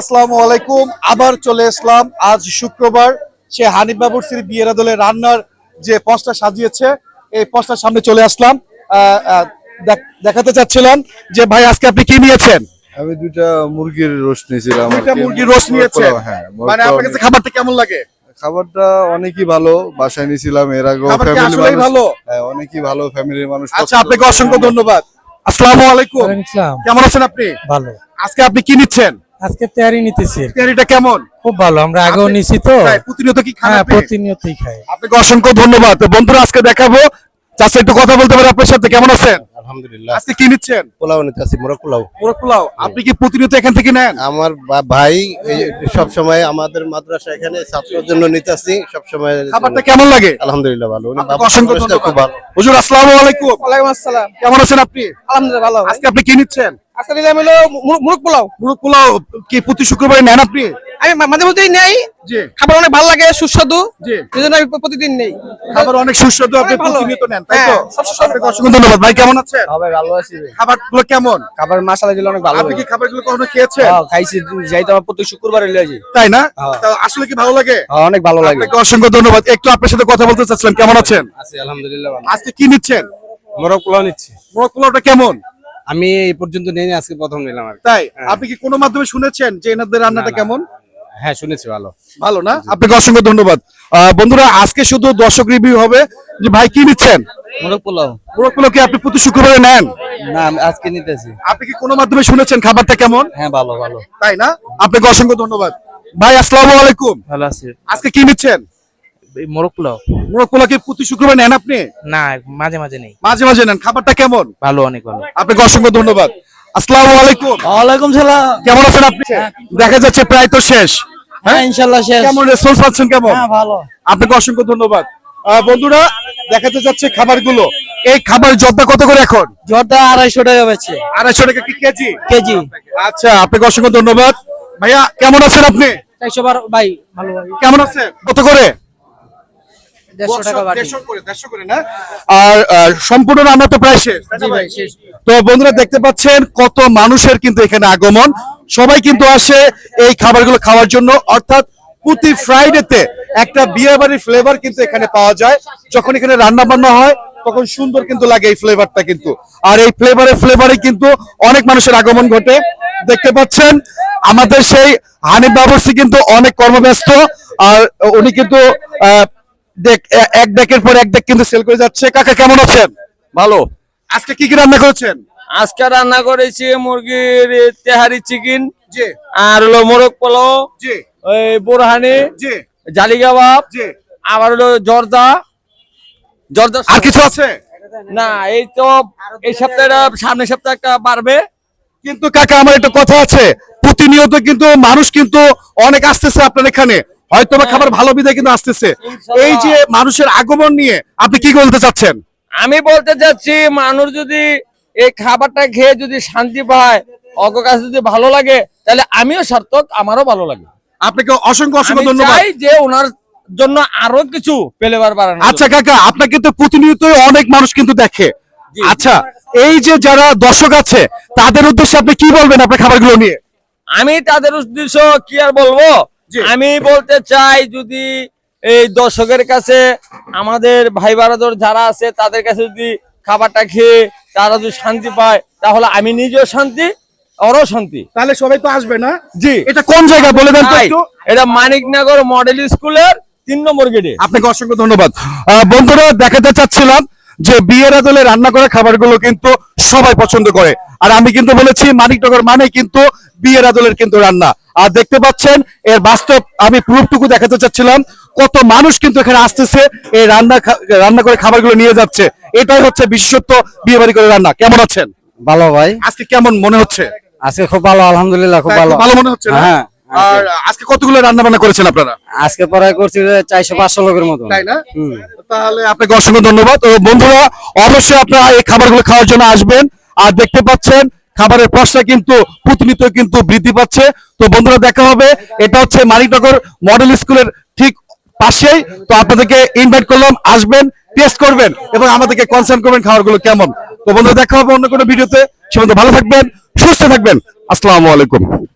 আসসালামু আলাইকুম। আবার চলে আসলাম আজ শুক্রবার সে হানিফ বাবুর্চির বিয়ের দলে রান্নার যে পসটা সাজিয়েছে এই পসটার সামনে চলে আসলাম। দেখাতে চাচ্ছিলাম যে ভাই আজকে আপনি কি নিয়েছেন? আমি দুইটা মুরগির রোস্ট নিয়েছিলাম। দুইটা মুরগির রোস্ট নিয়েছেন? হ্যাঁ, মানে আপনার কাছে খাবারটা কেমন লাগে? খাবারটা অনেকই ভালো, বাসায় নিয়েছিলাম এর আগে। খাবারটা আসলেই ভালো? হ্যাঁ, অনেকই ভালো, ফ্যামিলির মানুষ। আচ্ছা, আপনাকে অসংখ্য ধন্যবাদ। আসসালামু আলাইকুম। কেমন আছেন আপনি? ভালো। আজকে আপনি কি নিচ্ছেন? আজকে তেহারি নিতেছি। তেহারিটা কেমন? খুব ভালো, আমরা আগেও নিছি তো। প্রতিনিয়ত কি খান? হ্যাঁ, প্রতিনিয়তই খাই। আপনাকে অসংখ্য ধন্যবাদ। তো বন্ধুরা আজকে দেখাবো, চাচা একটু কথা বলতে পারি আপনার সাথে? কেমন আছেন? আলহামদুলিল্লাহ। আজকে কি নিচ্ছেন? পোলাও নিতেছি, মোরগ পোলাও। মোরগ পোলাও। আপনি কি প্রতিনিয়ত এখান থেকে নেন? আমার ভাই সব সময় আমাদের মাদ্রাসা এখানে ছাত্রদের জন্য নিতেছি সব সময়। খাবারটা কেমন লাগে? আলহামদুলিল্লাহ ভালো। উনি আপনাকে অসংখ্য ধন্যবাদ। খুব ভালো। হুজুর আসসালামু আলাইকুম। ওয়ালাইকুম আসসালাম। কেমন আছেন আপনি? আলহামদুলিল্লাহ ভালো। আজকে আপনি কি নিচ্ছেন? আজকে নিলাম হলো মুরগ পোলাও। মোরগ পোলাও কি প্রতি শুক্রবারে নেন আপনি? আমি মাঝে মধ্যেই নেই। জি। খাবার অনেক ভালো লাগে, সুস্বাদু। জি। এজন্য আমি প্রতিদিন নেই। খাবার অনেক সুস্বাদু, আপনি অনেক ভালো। প্রতিনিয়ত নেন, তাই তো? হ্যাঁ, সব সুস্বাদু। আপনাকে অসংখ্য ধন্যবাদ। ভাই কেমন আছেন? ভাই ভালো আছি। খাবারগুলো কেমন? খাবার মাশাআল্লাহ দিলে অনেক ভালো। আপনি কি খাবারগুলো কখনো খেয়েছেন? হ্যাঁ, খাইছি, যাই তো আমার প্রতি শুক্রবারে লয়ে যাই। তাই না? হ্যাঁ। তা আসলে কি ভালো লাগে? হ্যাঁ, অনেক ভালো লাগে। আপনাকে অসংখ্য ধন্যবাদ। একটু আপনার সাথে কথা বলতে চাচ্ছিলাম, কেমন আছেন? আছি আলহামদুলিল্লাহ ভালো। আজকে কি নিচ্ছেন? মোরগ পোলাও নিচ্ছি। মোরগ পোলাওটা কেমন? আমি এই পর্যন্ত নেই, আজকে প্রথম নিলাম আর কি। তাই? আপনি কি কোনো মাধ্যমে শুনেছেন যে এনাদের রান্নাটা কেমন? হ্যাঁ, শুনেছি ভালো। ভালো না? আপনাকে অসংখ্য ধন্যবাদ। বন্ধুরা আজকে শুধু দর্শক রিভিউ হবে যে ভাই কি নিচ্ছেন? মোরগ পোলাও। মোরগ পোলাও কি আপনি প্রতি শুক্রবারে নেন? না, আমি আজকে নিতেছি। আপনি কি কোনো মাধ্যমে শুনেছেন খাবারটা কেমন? হ্যাঁ, ভালো ভালো। তাই না? আপনাকে অসংখ্য ধন্যবাদ। ভাই আসসালামু আলাইকুম। ভালো আছে। আজকে কি নিচ্ছেন? মোরগ পোলাও। মোরগ পোলাও কি প্রতি শুক্রবার নেন আপনি? না, মাঝে মাঝে নেই। মাঝে মাঝে নেন। খাবারটা কেমন? ভালো, অনেক ভালো। আপনাকে অসংখ্য ধন্যবাদ। আসসালামু আলাইকুম। ওয়ালাইকুম সালাম। কেমন আছেন আপনি? দেখা যাচ্ছে প্রায় তো শেষ। হ্যাঁ, ইনশাআল্লাহ শেষ। কেমন রেসপন্স পাচ্ছেন কেমন? হ্যাঁ, ভালো। আপনাকে অসংখ্য ধন্যবাদ। বন্ধুরা দেখাতে যাচ্ছে খাবারগুলো। এই খাবার জর্দা কত করে এখন? জর্দা 250 টাকা বেচছে। 250 টাকা কি কেজি? কেজি। আচ্ছা, আপনাকে অসংখ্য ধন্যবাদ। ভাইয়া কেমন আছেন আপনি? 400 ভাই, ভালো ভাই। কেমন আছেন? কত করে? 150 টাকা বাটি। 150 করে না? আর সম্পূর্ণ রান্না তো প্রায় শেষ। জি ভাই, শেষ। তো বন্ধুরা দেখতে পাচ্ছেন কত মানুষের কিন্তু এখানে আগমন। সবাই কিন্তু আসে এই খাবারগুলো খাওয়ার জন্য। অর্থাৎ প্রতি ফ্রাইডেতে একটা বিয়ে বাড়ির ফ্লেভার কিন্তু এখানে পাওয়া যায়। যখন এখানে রান্না বান্না হয় তখন সুন্দর কিন্তু লাগে এই ফ্লেভারটা কিন্তু। আর এই ফ্লেভারে কিন্তু অনেক মানুষের আগমন ঘটে। দেখতে পাচ্ছেন আমাদের সেই হানিফ বাবুর্চি কিন্তু অনেক কর্মব্যস্ত। আর উনি কিন্তু এক ডেকের পর এক ডেক কিন্তু সেল করে যাচ্ছে। কাকা কেমন আছেন? ভালো। আজকে কি কি রান্না করেছেন? আজকে রান্না করেছি মুরগির তেহারি চিকেন, জি আর হলো মোরগ পোলাও, জি ওই বোরহানি, জি জালি কাবাব, জি। আবার হলো জর্দা। আর কিছু আছে? না, এই তো এই সপ্তাহটা, সামনের সপ্তাহে একটা বাড়বে। কিন্তু কাকা আমার একটা কথা আছে, প্রতিনিয়ত কিন্তু মানুষ কিন্তু অনেক আসতেছে আপনার এখানে, হয়তো বা খাবার ভালো বিধায় কিন্তু আসতেছে। এই যে মানুষের আগমন নিয়ে আপনি কি বলতে চাচ্ছেন? আমি বলতে চাচ্ছি, মানুষ যদি এই খাবারটা খেয়ে যদি শান্তি পায়, অগ কাছে যদি ভালো লাগে, তাহলে আমিও সার্থক, আমারও ভালো লাগে। আপনাকে অসংখ্য অসংখ্য আমি ধন্যবাদ। চাই যে ওনার জন্য আরো কিছু ফ্লেভার বাড়ানো। আচ্ছা কাকা, আপনাকে তো প্রতিনিয়ত অনেক মানুষ কিন্তু দেখে। আচ্ছা, এই যে যারা দর্শক আছে তাদের উদ্দেশ্যে আপনি কি বলবেন আপনার খাবারগুলো নিয়ে? আমি তাদের উদ্দেশ্য কি আর বলবো, আমি বলতে চাই, যদি এই দর্শকের কাছে, আমাদের ভাই বারাদর যারা আছে তাদের কাছে যদি খাবারটা খেয়ে তারা যদি শান্তি পায়, তাহলে আমি নিজেও শান্তি, ওরও শান্তি। তাহলে সবাই তো আসবে না? জি। এটা কোন জায়গা বলে দেন তো একটু? এটা মানিকনগর মডেল স্কুলের 3 নম্বর গেটে। আপনাকে অসংখ্য ধন্যবাদ। বন্ধুরা দেখাতে চাচ্ছিলাম যে বিয়ের আদলে রান্না করা খাবারগুলো কিন্তু সবাই পছন্দ করে। আর আমি কিন্তু বলেছি মানিকনগর মানে কিন্তু বিয়ের আদলের কিন্তু রান্না। আর দেখতে পাচ্ছেন এর বাস্তব আমি প্রুফটুকু দেখাতে চাচ্ছিলাম, কত মানুষ কিন্তু এখানে আসতেছে, এই রান্না করে খাবারগুলো নিয়ে যাচ্ছে। এটাই হচ্ছে বিশ্বস্ত বিয়ে বাড়ি করে রান্না। কেমন আছেন? ভালো ভাই। আজকে কেমন মনে হচ্ছে? আজকে খুব ভালো, আলহামদুলিল্লাহ খুব ভালো। ভালো মনে হচ্ছে না? হ্যাঁ। আর আজকে কতগুলো রান্না বান্না করেছেন আপনারা? আজকে প্রায় করছি 400-500 লোকের মতো। তাই না? তাহলে আপনাকে অসংখ্য ধন্যবাদ। ও বন্ধুরা অবশ্যই আপনারা এই খাবারগুলো খাওয়ার জন্য আসবেন। আর দেখতে পাচ্ছেন খাবারের পয়সা কিন্তু প্রতিনিয়ত কিন্তু বৃদ্ধি পাচ্ছে। তো বন্ধুরা দেখা হবে, এটা হচ্ছে মানিকনগর মডেল স্কুলের ঠিক পাশেই। তো আপনাদেরকে ইনভাইট করলাম, আসবেন, টেস্ট করবেন এবং আমাদেরকে কনসার্ন করবেন খাবারগুলো কেমন। তো বন্ধুরা দেখা হবে অন্য কোনো ভিডিওতে। সে পর্যন্ত ভালো থাকবেন, সুস্থ থাকবেন। আসসালামু আলাইকুম।